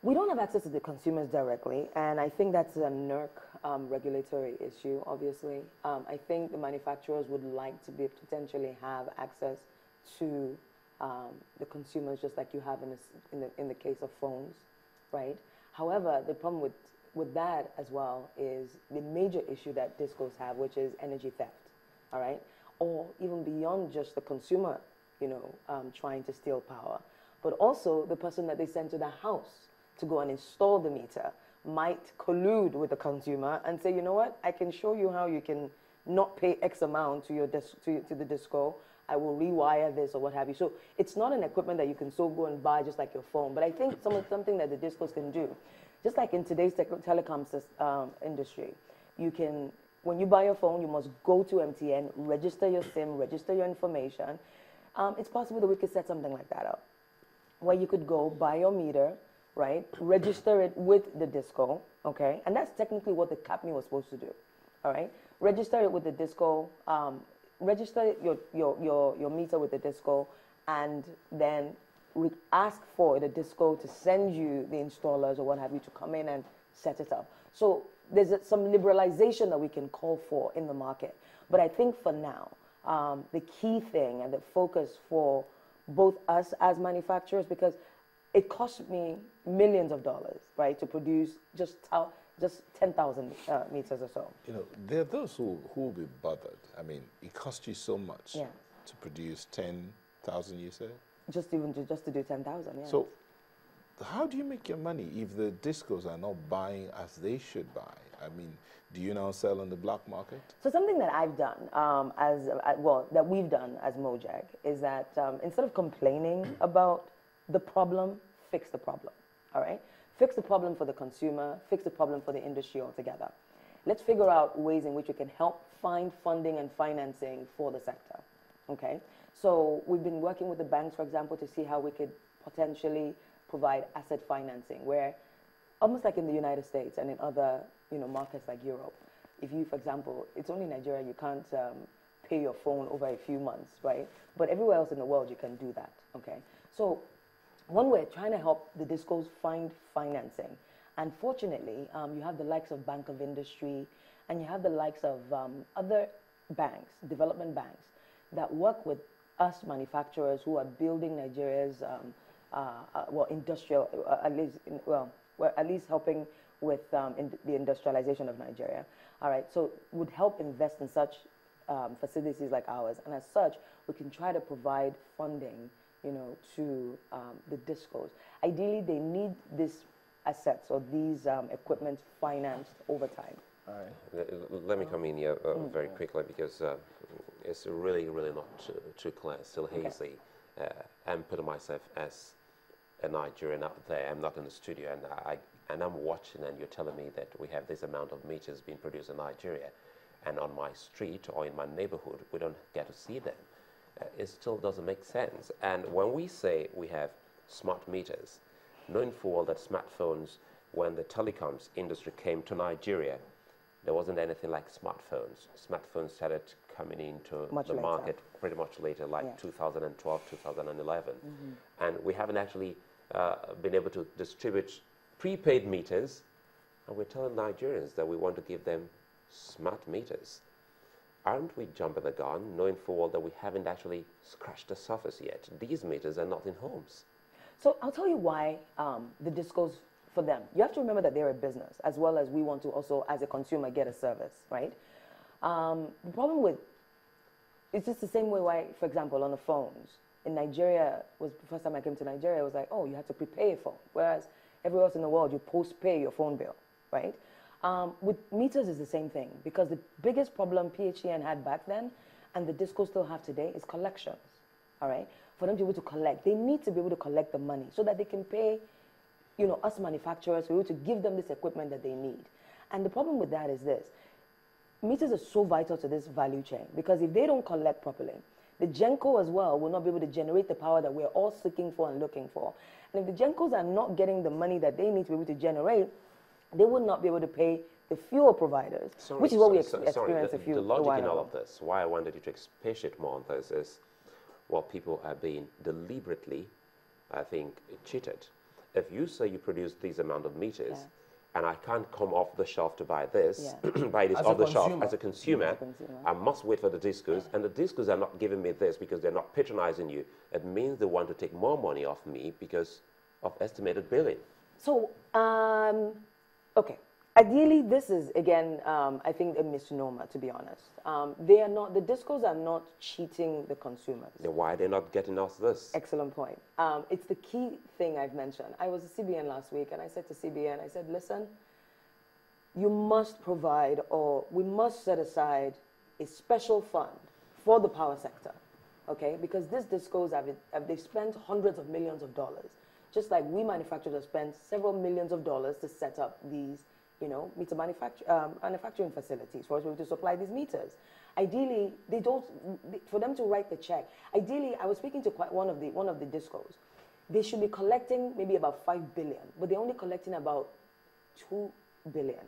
We don't have access to the consumers directly, and I think that's a NERC regulatory issue, obviously. I think the manufacturers would like to be potentially have access to the consumers, just like you have in the case of phones, right? However, the problem with that as well is the major issue that discos have, which is energy theft, all right? Or even beyond just the consumer, trying to steal power, but also the person that they send to the house to go and install the meter might collude with the consumer and say, you know what, I can show you how you can not pay X amount to your to the disco. I will rewire this or what have you. So it's not an equipment that you can so go and buy just like your phone. But I think something that the discos can do, just like in today's telecom industry, you can, when you buy your phone, you must go to MTN, register your SIM, register your information. It's possible that we could set something like that up, where you could go buy your meter, right? Register it with the disco, okay? And that's technically what the CAPME was supposed to do, all right? Register it with the disco, register your meter with the disco, and then ask for the disco to send you the installers or what have you to come in and set it up. So there's some liberalization that we can call for in the market. But I think for now, the key thing and the focus for both us as manufacturers, because it cost me millions of dollars, right, to produce just 10,000 meters or so. There are those who will be bothered. I mean, it cost you so much to produce 10,000, you said? Just to do 10,000, yeah. So how do you make your money if the discos are not buying as they should buy? I mean, do you now sell on the black market? So something that I've done, that we've done as Mojec, is that instead of complaining about the problem, fix the problem, all right? Fix the problem for the consumer, fix the problem for the industry altogether. Let's figure out ways in which we can help find funding and financing for the sector, okay? So we've been working with the banks, for example, to see how we could potentially provide asset financing, where almost like in the United States and in other markets like Europe, if you, for example, it's only Nigeria, you can't pay your phone over a few months, right? But everywhere else in the world, you can do that, okay? So one way, trying to help the discos find financing. And fortunately, you have the likes of Bank of Industry, and you have the likes of other banks, development banks, that work with us manufacturers who are building Nigeria's, industrial, at least helping with the industrialization of Nigeria. All right, so would help invest in such facilities like ours. And as such, we can try to provide funding to the discos. Ideally, they need these assets or these equipment financed over time. All right. Let me come in here very quickly, because it's really not too clear, still hazy. Okay. I'm putting myself as a Nigerian out there. I'm not in the studio, and I'm watching, and you're telling me that we have this amount of meters being produced in Nigeria, and on my street or in my neighborhood, we don't get to see them. It still doesn't make sense. And when we say we have smart meters, knowing full well that smartphones, when the telecoms industry came to Nigeria, there wasn't anything like smartphones. Smartphones started coming into the market pretty much later, like 2012, 2011. Mm-hmm. And we haven't actually been able to distribute prepaid meters, and we're telling Nigerians that we want to give them smart meters. Aren't we jumping the gun, knowing full well that we haven't actually scratched the surface yet? These meters are not in homes. So I'll tell you why the discos, for them, you have to remember that they're a business, as well as we want to also, as a consumer, get a service, right? The problem with, it's just the same way why, for example, on the phones, in Nigeria, was the first time I came to Nigeria, it was like, oh, you have to prepay a phone, whereas everywhere else in the world, you post-pay your phone bill, right? With meters, is the same thing, because the biggest problem PHCN had back then, and the discos still have today, is collections, all right? For them to be able to collect, they need to be able to collect the money so that they can pay, us manufacturers, we're able to give them this equipment that they need. And the problem with that is this: meters are so vital to this value chain, because if they don't collect properly, the GENCO as well will not be able to generate the power that we're all seeking for and looking for. And if the GENCOs are not getting the money that they need to be able to generate, they will not be able to pay the fuel providers, which is what we experienced a few The logic in all of this, why I wanted you to expatiate more on this, is, well, people are being deliberately, I think, cheated. if you say you produce these amount of meters, Yeah. and I can't come off the shelf to buy this, Yeah. buy this As off a the shelf consumer. as a consumer, I must wait for the discos, and the discos are not giving me this because they're not patronizing you. It means they want to take more money off me because of estimated billing. So, okay. Ideally, this is, again, I think a misnomer, to be honest. They are not, the discos are not cheating the consumers. Then why are they not getting us this? Excellent point. It's the key thing I've mentioned. I was at CBN last week, and I said to CBN, I said, listen, you must provide, or we must set aside a special fund for the power sector, okay? Because these discos, they've spent hundreds of millions of dollars, just like we manufacturers have spent several millions of dollars to set up these, you know, meter manufacturing facilities for us to supply these meters. Ideally, for them to write the check, ideally, I was speaking to one of the discos. They should be collecting maybe about 5 billion, but they're only collecting about 2 billion,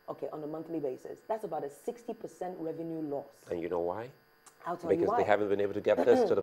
okay, on a monthly basis. That's about a 60% revenue loss. And you know why? I'll tell you Because why. they haven't been able to get this to the